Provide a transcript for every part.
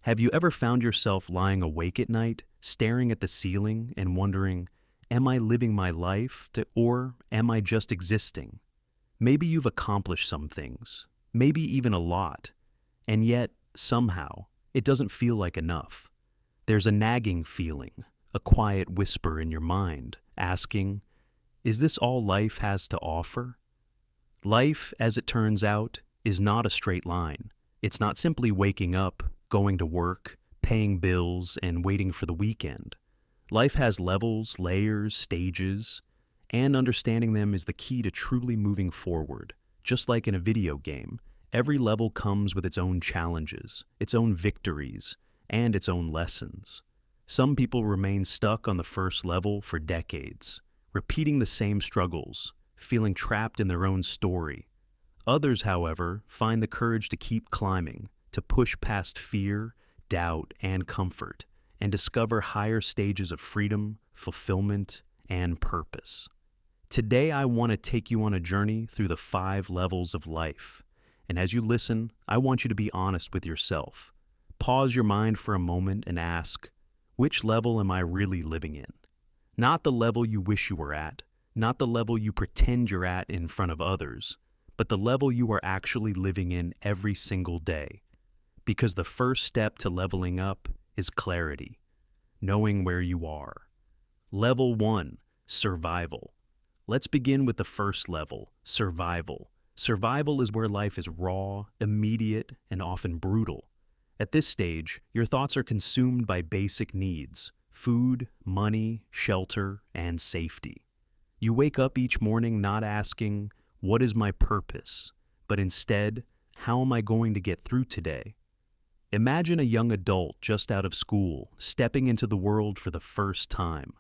Have you ever found yourself lying awake at night, staring at the ceiling and wondering, am I living my life or am I just existing? Maybe you've accomplished some things, maybe even a lot, and yet, somehow, it doesn't feel like enough. There's a nagging feeling, a quiet whisper in your mind, asking, is this all life has to offer? Life, as it turns out, is not a straight line. It's not simply waking up, going to work, paying bills, and waiting for the weekend. Life has levels, layers, stages, and understanding them is the key to truly moving forward. Just like in a video game, every level comes with its own challenges, its own victories, and its own lessons. Some people remain stuck on the first level for decades, repeating the same struggles, feeling trapped in their own story. Others, however, find the courage to keep climbing, to push past fear, doubt, and comfort, and discover higher stages of freedom, fulfillment, and purpose. Today, I want to take you on a journey through the 5 levels of life. And as you listen, I want you to be honest with yourself. Pause your mind for a moment and ask, which level am I really living in? Not the level you wish you were at, not the level you pretend you're at in front of others, but the level you are actually living in every single day. Because the first step to leveling up is clarity, knowing where you are. Level 1, survival. Let's begin with the first level, survival. Survival is where life is raw, immediate, and often brutal. At this stage, your thoughts are consumed by basic needs: food, money, shelter, and safety. You wake up each morning not asking, what is my purpose? But instead, how am I going to get through today? Imagine a young adult just out of school, stepping into the world for the first time.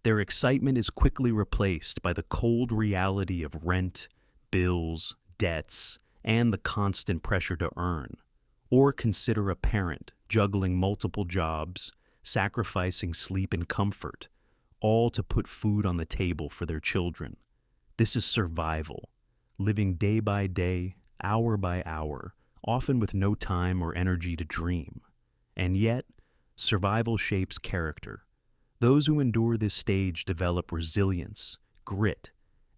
Their excitement is quickly replaced by the cold reality of rent, bills, debts, and the constant pressure to earn. Or consider a parent juggling multiple jobs, sacrificing sleep and comfort, all to put food on the table for their children. This is survival, living day by day, hour by hour, often with no time or energy to dream. And yet, survival shapes character. Those who endure this stage develop resilience, grit,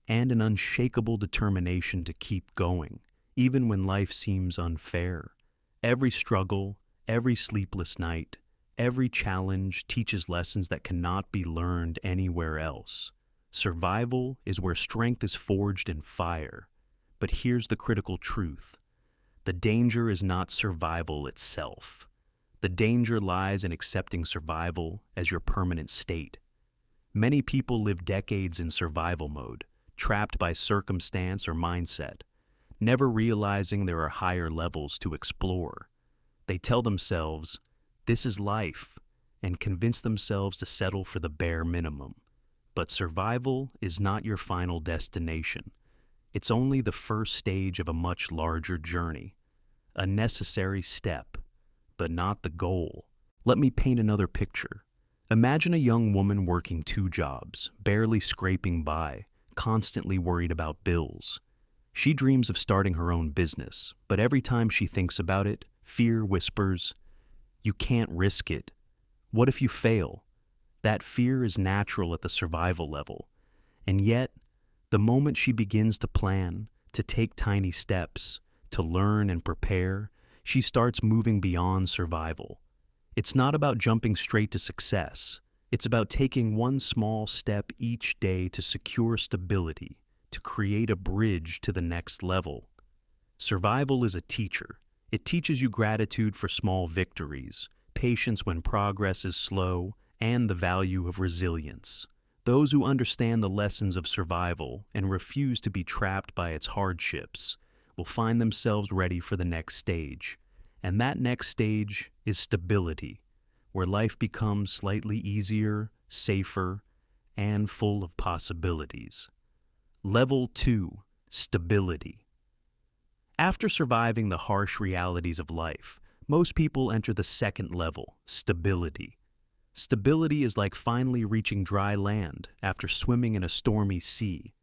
and an unshakable determination to keep going, even when life seems unfair. Every struggle, every sleepless night, every challenge teaches lessons that cannot be learned anywhere else. Survival is where strength is forged in fire. But here's the critical truth. The danger is not survival itself. The danger lies in accepting survival as your permanent state. Many people live decades in survival mode, trapped by circumstance or mindset, never realizing there are higher levels to explore. They tell themselves, this is life, and convince themselves to settle for the bare minimum. But survival is not your final destination. It's only the first stage of a much larger journey, a necessary step, but not the goal. Let me paint another picture. Imagine a young woman working 2 jobs, barely scraping by, constantly worried about bills. She dreams of starting her own business, but every time she thinks about it, fear whispers, you can't risk it. What if you fail? That fear is natural at the survival level. And yet, the moment she begins to plan, to take tiny steps, to learn and prepare, she starts moving beyond survival. It's not about jumping straight to success. It's about taking one small step each day to secure stability, to create a bridge to the next level. Survival is a teacher. It teaches you gratitude for small victories, patience when progress is slow, and the value of resilience. Those who understand the lessons of survival and refuse to be trapped by its hardships will find themselves ready for the next stage. And that next stage is stability, where life becomes slightly easier, safer, and full of possibilities. Level 2, stability. After surviving the harsh realities of life, most people enter the second level, stability. Stability is like finally reaching dry land after swimming in a stormy sea.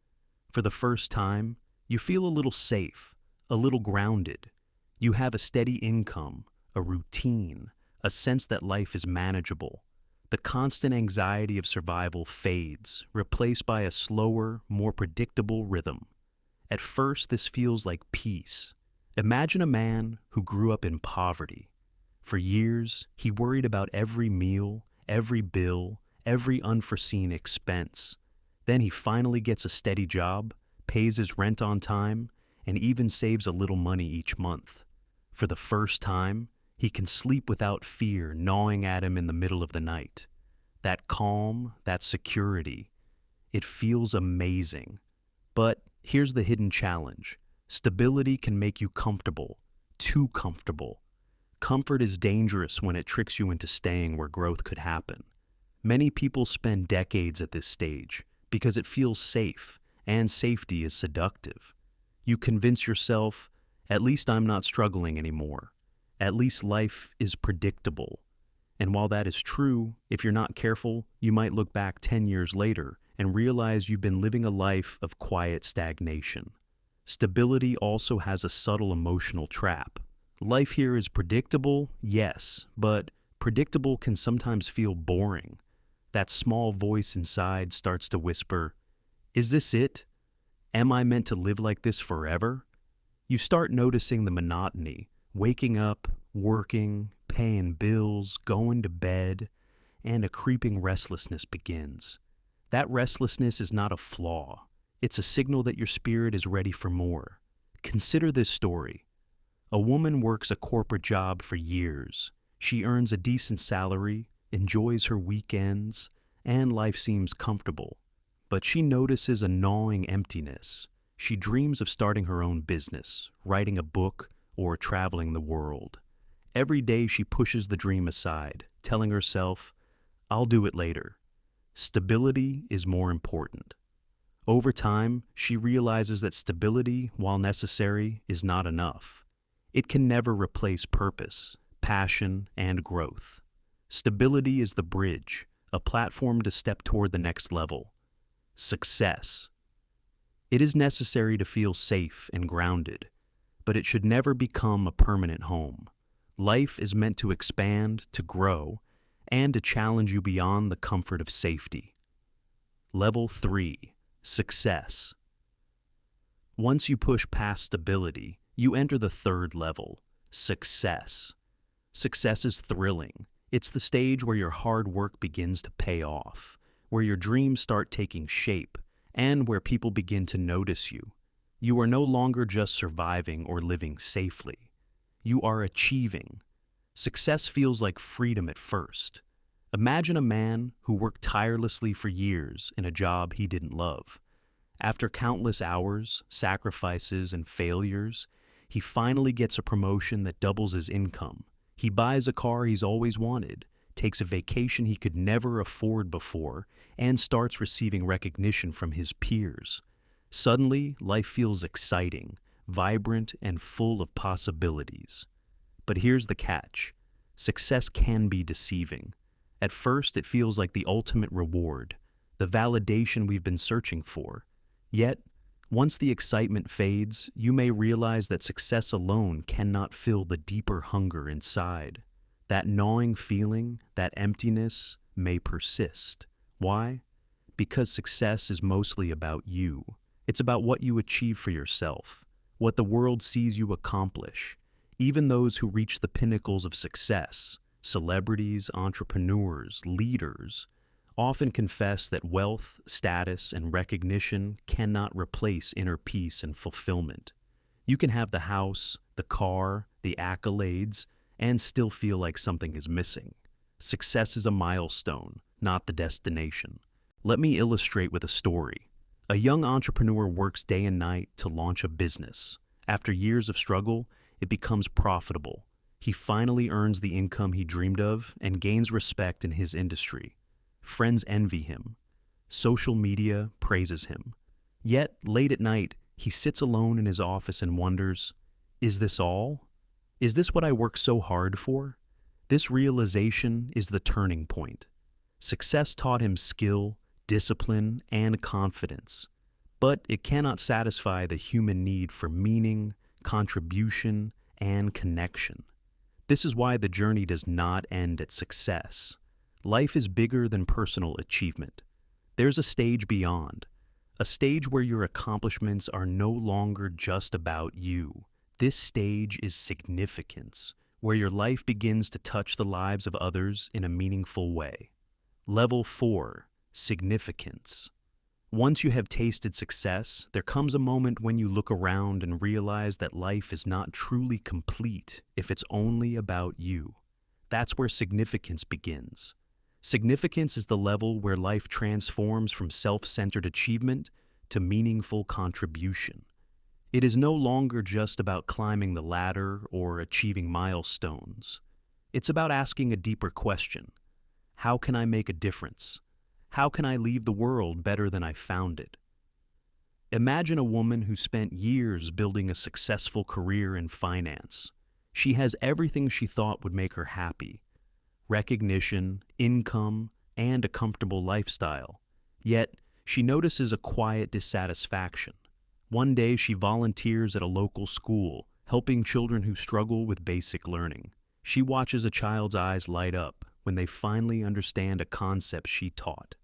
For the first time, you feel a little safe, a little grounded. You have a steady income, a routine, a sense that life is manageable. The constant anxiety of survival fades, replaced by a slower, more predictable rhythm. At first, this feels like peace. Imagine a man who grew up in poverty. For years, he worried about every meal, every bill, every unforeseen expense. Then he finally gets a steady job, pays his rent on time, and even saves a little money each month. For the first time, he can sleep without fear gnawing at him in the middle of the night. That calm, that security, it feels amazing. But here's the hidden challenge. Stability can make you comfortable, too comfortable. Comfort is dangerous when it tricks you into staying where growth could happen. Many people spend decades at this stage because it feels safe, and safety is seductive. You convince yourself, at least I'm not struggling anymore. At least life is predictable. And while that is true, if you're not careful, you might look back 10 years later and realize you've been living a life of quiet stagnation. Stability also has a subtle emotional trap. Life here is predictable, yes, but predictable can sometimes feel boring. That small voice inside starts to whisper, "Is this it? Am I meant to live like this forever?" You start noticing the monotony, waking up, working, paying bills, going to bed, and a creeping restlessness begins. That restlessness is not a flaw. It's a signal that your spirit is ready for more. Consider this story. A woman works a corporate job for years. She earns a decent salary, enjoys her weekends, and life seems comfortable. But she notices a gnawing emptiness. She dreams of starting her own business, writing a book, or traveling the world. Every day she pushes the dream aside, telling herself, "I'll do it later." Stability is more important. Over time, she realizes that stability, while necessary, is not enough. It can never replace purpose, passion, and growth. Stability is the bridge, a platform to step toward the next level. Success. It is necessary to feel safe and grounded, but it should never become a permanent home. Life is meant to expand, to grow, and to challenge you beyond the comfort of safety. Level 3. Success. Once you push past stability, you enter the third level, success. Success is thrilling. It's the stage where your hard work begins to pay off, where your dreams start taking shape, and where people begin to notice you. You are no longer just surviving or living safely. You are achieving. Success feels like freedom at first. Imagine a man who worked tirelessly for years in a job he didn't love. After countless hours, sacrifices, and failures, he finally gets a promotion that doubles his income. He buys a car he's always wanted, takes a vacation he could never afford before, and starts receiving recognition from his peers. Suddenly, life feels exciting, vibrant, and full of possibilities. But here's the catch. Success can be deceiving. At first, it feels like the ultimate reward, the validation we've been searching for. Yet, once the excitement fades, you may realize that success alone cannot fill the deeper hunger inside. That gnawing feeling, that emptiness, may persist. Why? Because success is mostly about you. It's about what you achieve for yourself, what the world sees you accomplish. Even those who reach the pinnacles of success, celebrities, entrepreneurs, leaders, often confess that wealth, status, and recognition cannot replace inner peace and fulfillment. You can have the house, the car, the accolades, and still feel like something is missing. Success is a milestone, not the destination. Let me illustrate with a story. A young entrepreneur works day and night to launch a business. After years of struggle, it becomes profitable. He finally earns the income he dreamed of and gains respect in his industry. Friends envy him. Social media praises him. Yet, late at night, he sits alone in his office and wonders, is this all? Is this what I worked so hard for? This realization is the turning point. Success taught him skill, discipline, and confidence. But it cannot satisfy the human need for meaning, contribution, and connection. This is why the journey does not end at success. Life is bigger than personal achievement. There's a stage beyond, a stage where your accomplishments are no longer just about you. This stage is significance, where your life begins to touch the lives of others in a meaningful way. Level 4, significance. Once you have tasted success, there comes a moment when you look around and realize that life is not truly complete if it's only about you. That's where significance begins. Significance is the level where life transforms from self-centered achievement to meaningful contribution. It is no longer just about climbing the ladder or achieving milestones. It's about asking a deeper question. How can I make a difference? How can I leave the world better than I found it? Imagine a woman who spent years building a successful career in finance. She has everything she thought would make her happy: recognition, income, and a comfortable lifestyle. Yet, she notices a quiet dissatisfaction. One day she volunteers at a local school, helping children who struggle with basic learning. She watches a child's eyes light up when they finally understand a concept she taught.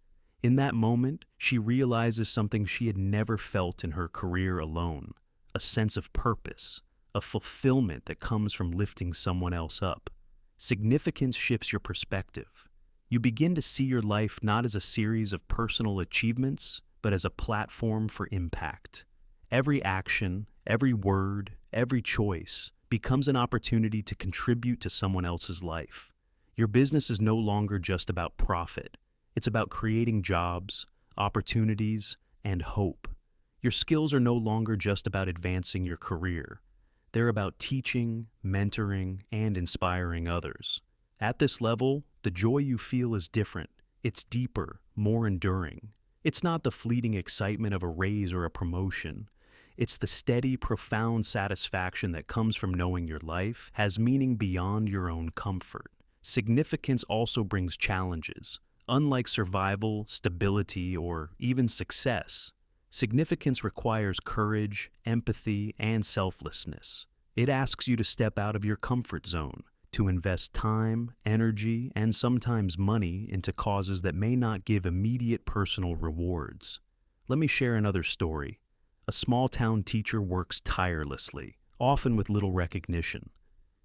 In that moment, she realizes something she had never felt in her career alone: a sense of purpose, a fulfillment that comes from lifting someone else up. Significance shifts your perspective. You begin to see your life not as a series of personal achievements, but as a platform for impact. Every action, every word, every choice becomes an opportunity to contribute to someone else's life. Your business is no longer just about profit. It's about creating jobs, opportunities, and hope. Your skills are no longer just about advancing your career. They're about teaching, mentoring, and inspiring others. At this level, the joy you feel is different. It's deeper, more enduring. It's not the fleeting excitement of a raise or a promotion. It's the steady, profound satisfaction that comes from knowing your life has meaning beyond your own comfort. Significance also brings challenges. Unlike survival, stability, or even success, significance requires courage, empathy, and selflessness. It asks you to step out of your comfort zone, to invest time, energy, and sometimes money into causes that may not give immediate personal rewards. Let me share another story. A small-town teacher works tirelessly, often with little recognition.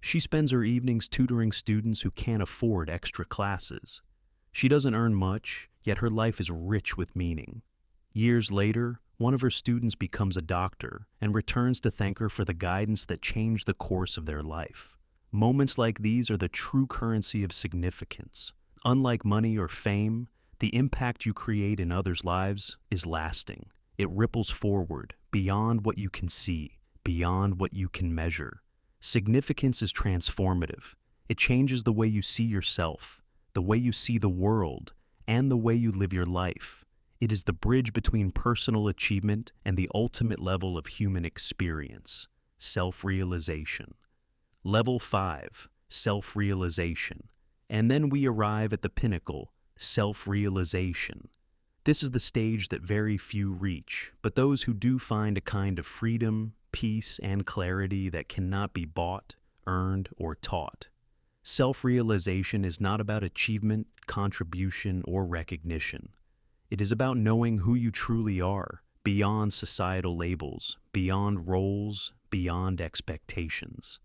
She spends her evenings tutoring students who can't afford extra classes. She doesn't earn much, yet her life is rich with meaning. Years later, one of her students becomes a doctor and returns to thank her for the guidance that changed the course of their life. Moments like these are the true currency of significance. Unlike money or fame, the impact you create in others' lives is lasting. It ripples forward, beyond what you can see, beyond what you can measure. Significance is transformative. It changes the way you see yourself, the way you see the world, and the way you live your life. It is the bridge between personal achievement and the ultimate level of human experience: self-realization. Level 5, self-realization. And then we arrive at the pinnacle, self-realization. This is the stage that very few reach, but those who do find a kind of freedom, peace, and clarity that cannot be bought, earned, or taught. Self-realization is not about achievement, contribution, or recognition. It is about knowing who you truly are, beyond societal labels, beyond roles, beyond expectations.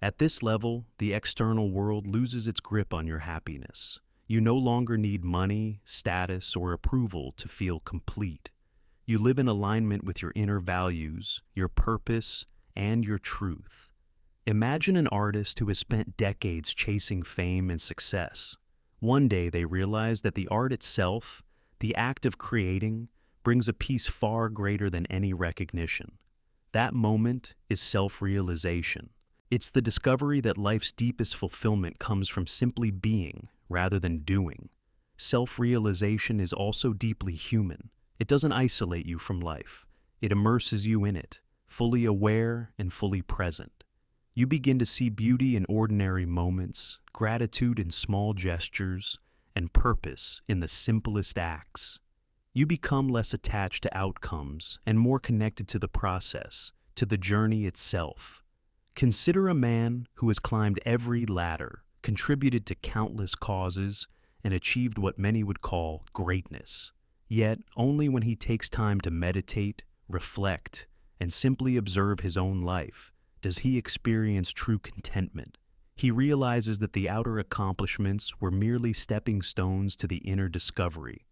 At this level, the external world loses its grip on your happiness. You no longer need money, status, or approval to feel complete. You live in alignment with your inner values, your purpose, and your truth. Imagine an artist who has spent decades chasing fame and success. One day they realize that the art itself, the act of creating, brings a peace far greater than any recognition. That moment is self-realization. It's the discovery that life's deepest fulfillment comes from simply being rather than doing. Self-realization is also deeply human. It doesn't isolate you from life. It immerses you in it, fully aware and fully present. You begin to see beauty in ordinary moments, gratitude in small gestures, and purpose in the simplest acts. You become less attached to outcomes and more connected to the process, to the journey itself. Consider a man who has climbed every ladder, contributed to countless causes, and achieved what many would call greatness. Yet, only when he takes time to meditate, reflect, and simply observe his own life does he experience true contentment. He realizes that the outer accomplishments were merely stepping stones to the inner discovery,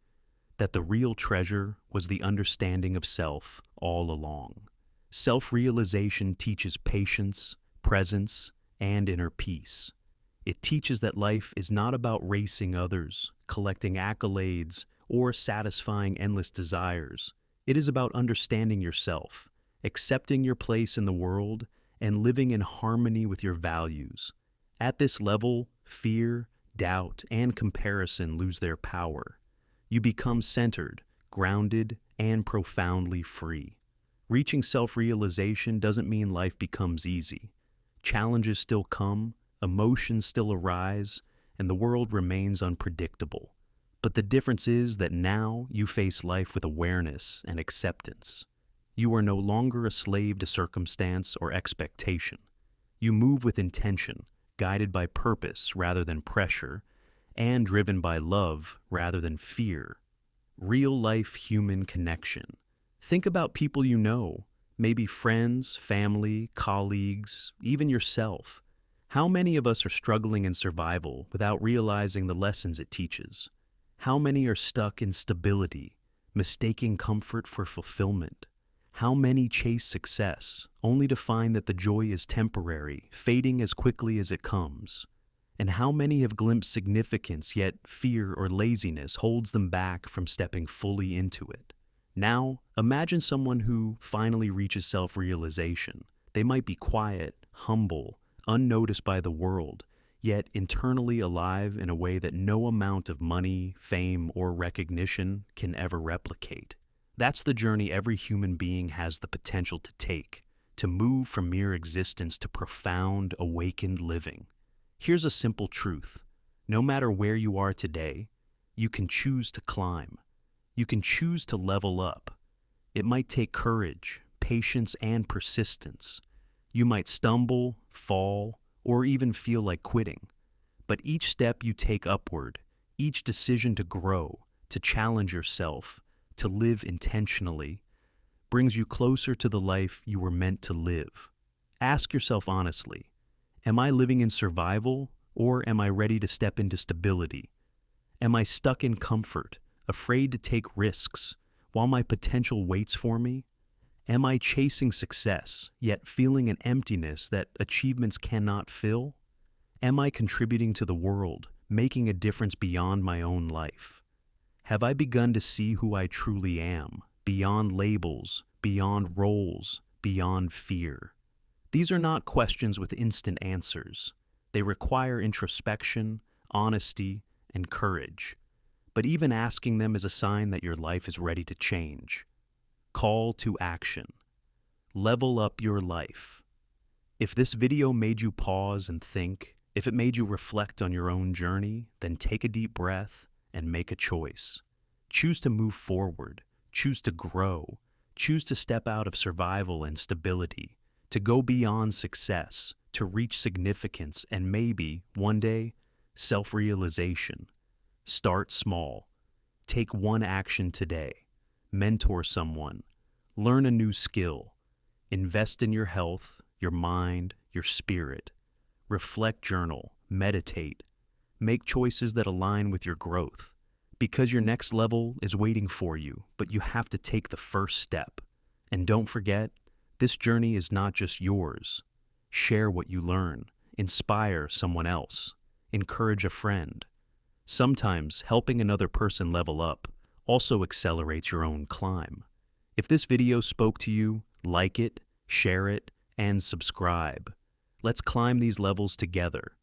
that the real treasure was the understanding of self all along. Self-realization teaches patience, presence, and inner peace. It teaches that life is not about racing others, collecting accolades, or satisfying endless desires. It is about understanding yourself, accepting your place in the world, and living in harmony with your values. At this level, fear, doubt, and comparison lose their power. You become centered, grounded, and profoundly free. Reaching self-realization doesn't mean life becomes easy. Challenges still come, emotions still arise, and the world remains unpredictable. But the difference is that now you face life with awareness and acceptance. You are no longer a slave to circumstance or expectation. You move with intention, guided by purpose rather than pressure, and driven by love rather than fear. Real-life human connection. Think about people you know, maybe friends, family, colleagues, even yourself. How many of us are struggling in survival without realizing the lessons it teaches? How many are stuck in stability, mistaking comfort for fulfillment? How many chase success, only to find that the joy is temporary, fading as quickly as it comes? And how many have glimpsed significance, yet fear or laziness holds them back from stepping fully into it? Now, imagine someone who finally reaches self-realization. They might be quiet, humble, unnoticed by the world, yet internally alive in a way that no amount of money, fame, or recognition can ever replicate. That's the journey every human being has the potential to take, to move from mere existence to profound, awakened living. Here's a simple truth. No matter where you are today, you can choose to climb. You can choose to level up. It might take courage, patience, and persistence. You might stumble, fall, or even feel like quitting. But each step you take upward, each decision to grow, to challenge yourself, to live intentionally, brings you closer to the life you were meant to live. Ask yourself honestly, am I living in survival, or am I ready to step into stability? Am I stuck in comfort, afraid to take risks, while my potential waits for me? Am I chasing success, yet feeling an emptiness that achievements cannot fill? Am I contributing to the world, making a difference beyond my own life? Have I begun to see who I truly am, beyond labels, beyond roles, beyond fear? These are not questions with instant answers. They require introspection, honesty, and courage. But even asking them is a sign that your life is ready to change. Call to action. Level up your life. If this video made you pause and think, if it made you reflect on your own journey, then take a deep breath and make a choice. Choose to move forward. Choose to grow. Choose to step out of survival and stability, to go beyond success, to reach significance, and maybe, one day, self-realization. Start small. Take one action today. Mentor someone. Learn a new skill. Invest in your health, your mind, your spirit. Reflect, journal, meditate. Make choices that align with your growth. Because your next level is waiting for you, but you have to take the first step. And don't forget, this journey is not just yours. Share what you learn. Inspire someone else. Encourage a friend. Sometimes helping another person level up also accelerates your own climb. If this video spoke to you, like it, share it, and subscribe. Let's climb these levels together.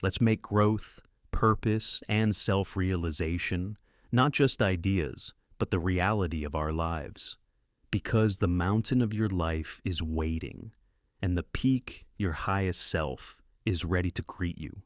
Let's make growth, purpose, and self-realization not just ideas, but the reality of our lives. Because the mountain of your life is waiting, and the peak, your highest self, is ready to greet you.